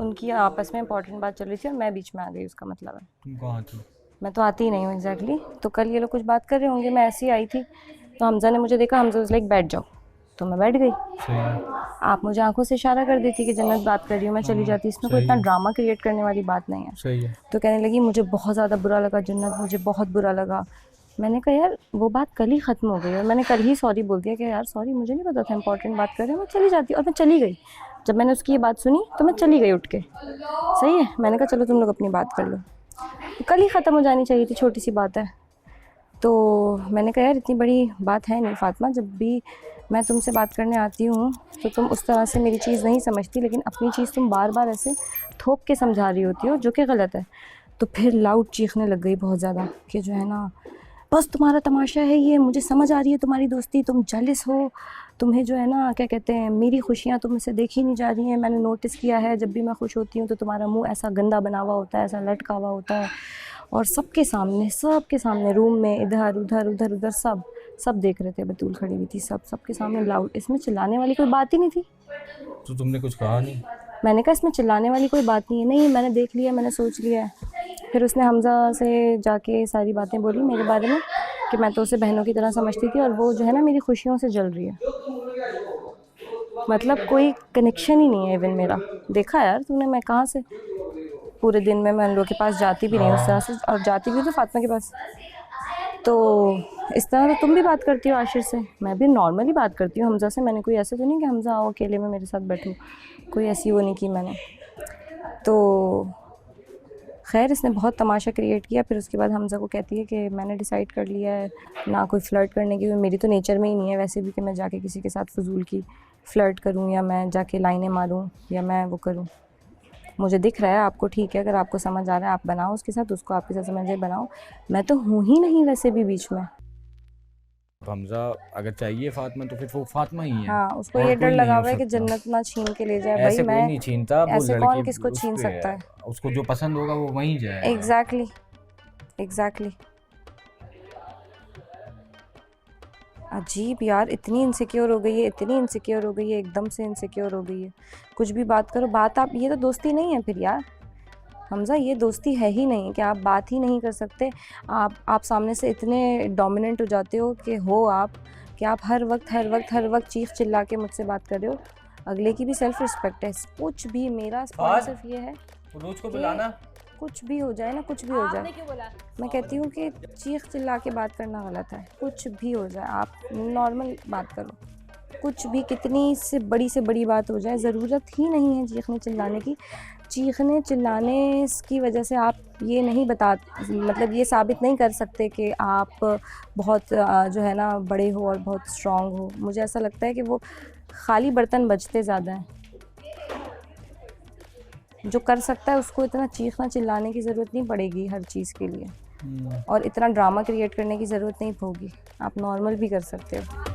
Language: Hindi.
उनकी आपस में इंपॉर्टेंट बात चल रही थी और मैं बीच में आ गई, उसका मतलब है। तुम कहाँ थी? मैं तो आती ही नहीं हूँ एग्जैक्टली। तो कल ये लोग कुछ बात कर रहे होंगे, मैं ऐसी आई थी, तो हमजा ने मुझे देखा, हमजा लाइक बैठ जाओ, तो मैं बैठ गई। सही है। आप मुझे आंखों से इशारा कर देती कि जन्नत बात कर रही हूँ, मैं चली जाती, इसमें कोई सही इतना है। ड्रामा क्रिएट करने वाली बात नहीं है। सही है। तो कहने लगी मुझे बहुत ज़्यादा बुरा लगा जन्नत, मुझे बहुत बुरा लगा। मैंने कहा यार वो बात कल ही ख़त्म हो गई और मैंने कल ही सॉरी बोल दिया कि यार सॉरी, मुझे नहीं पता था इंपॉर्टेंट बात कर रहे हैं, मैं चली जाती। और मैं चली गई। जब मैंने उसकी ये बात सुनी तो मैं चली गई उठ के। सही है, मैंने कहा चलो तुम लोग अपनी बात कर लो, तो कल ही ख़त्म हो जानी चाहिए थी, छोटी सी बात है। तो मैंने कहा यार इतनी बड़ी बात है नहीं फ़ातिमा, जब भी मैं तुमसे बात करने आती हूँ तो तुम उस तरह से मेरी चीज़ नहीं समझती, लेकिन अपनी चीज़ तुम बार बार ऐसे थोप के समझा रही होती हो, जो कि गलत है। तो फिर लाउड चीखने लग गई बहुत ज़्यादा कि जो है ना, बस तुम्हारा तमाशा है ये, मुझे समझ आ रही है तुम्हारी दोस्ती, तुम जेलस हो, तुम्हें जो है ना क्या कहते हैं, मेरी खुशियाँ तुमसे देखी नहीं जा रही हैं, मैंने नोटिस किया है जब भी मैं खुश होती हूँ तो तुम्हारा मुंह ऐसा गंदा बना हुआ होता है, ऐसा लटका हुआ होता है। और सबके सामने रूम में इधर उधर उधर उधर सब देख रहे थे, बतूल खड़ी हुई थी, सबके सामने लाउड। इसमें चिल्लाने वाली कोई बात ही नहीं थी। तो तुमने कुछ कहा नहीं? मैंने कहा इसमें चिल्लाने वाली कोई बात नहीं है। नहीं, मैंने देख लिया, मैंने सोच लिया है। फिर उसने हमजा से जाके सारी बातें बोली मेरे बारे में कि मैं तो उसे बहनों की तरह समझती थी और वो जो है ना मेरी खुशियों से जल रही है। मतलब कोई कनेक्शन ही नहीं है इवन मेरा। देखा यार तूने, मैं कहाँ से पूरे दिन में मैं उन लोगों के पास जाती भी नहीं उस तरह से, और जाती भी तो फातिमा के पास। तो इस तरह तो तुम भी बात करती हो आशिर से, मैं भी नॉर्मली बात करती हूँ हमजा से। मैंने कोई ऐसे तो नहीं कि हमजा आओ अकेले में मेरे साथ बैठो, कोई ऐसी वो नहीं की मैंने। तो खैर इसने बहुत तमाशा क्रिएट किया। फिर उसके बाद हमजा को कहती है कि मैंने डिसाइड कर लिया है ना कोई फ़्लर्ट करने की, मेरी तो नेचर में ही नहीं है वैसे भी कि मैं जाके किसी के साथ फ़जूल की फ़्लर्ट करूं या मैं जाके लाइनें मारूं या मैं वो करूं। मुझे दिख रहा है आपको, ठीक है, अगर आपको समझ आ रहा है आप बनाओ उसके साथ, उसको आपके साथ समझ बनाओ, मैं तो हूँ ही नहीं वैसे भी बीच में। हमजा अगर चाहिए फातिमा तो फिर वो फातिमा ही है, हाँ, उसको और ये डर कोई नहीं लगा हो हुआ है कि सकता। जन्नत ना छीन के ले जाए। भाई ऐसे कोई मैं, नहीं छीनता, वो ऐसे लड़की कौन किसको उस छीन पे सकता है, है। उसको जो पसंद होगा वो वहीं जाएगा। Exactly exactly. अजीब यार, इतनी इनसिक्योर हो गई है, इतनी इनसिक्योर हो गई है, एकदम से इनसिक्योर हो गई है। कुछ भी बात करो, बात आप, ये तो दोस्ती नहीं है फिर यार हमजा, ये दोस्ती है ही नहीं कि आप बात ही नहीं कर सकते। आप सामने से इतने डोमिनेंट हो जाते हो आप कि आप हर वक्त चीख चिल्ला के मुझसे बात कर रहे हो। अगले की भी सेल्फ रिस्पेक्ट है। कुछ भी, मेरा पॉइंट सिर्फ ये है रोज को कि बुलाना। कुछ भी हो जाए ना, कुछ भी हो जाए, क्यों बोला? मैं कहती हूँ कि चीख चिल्ला के बात करना गलत है। कुछ भी हो जाए आप नॉर्मल बात करो, कुछ भी, कितनी से बड़ी बात हो जाए, ज़रूरत ही नहीं है चीखने चिल्लाने की। चीखने चिल्लाने की वजह से आप ये नहीं बता, मतलब ये साबित नहीं कर सकते कि आप बहुत जो है ना बड़े हो और बहुत स्ट्रॉन्ग हो। मुझे ऐसा लगता है कि वो खाली बर्तन बजते ज़्यादा हैं। जो कर सकता है उसको इतना चीखना चिल्लाने की ज़रूरत नहीं पड़ेगी हर चीज़ के लिए, और इतना ड्रामा क्रिएट करने की ज़रूरत नहीं होगी। आप नॉर्मल भी कर सकते हो।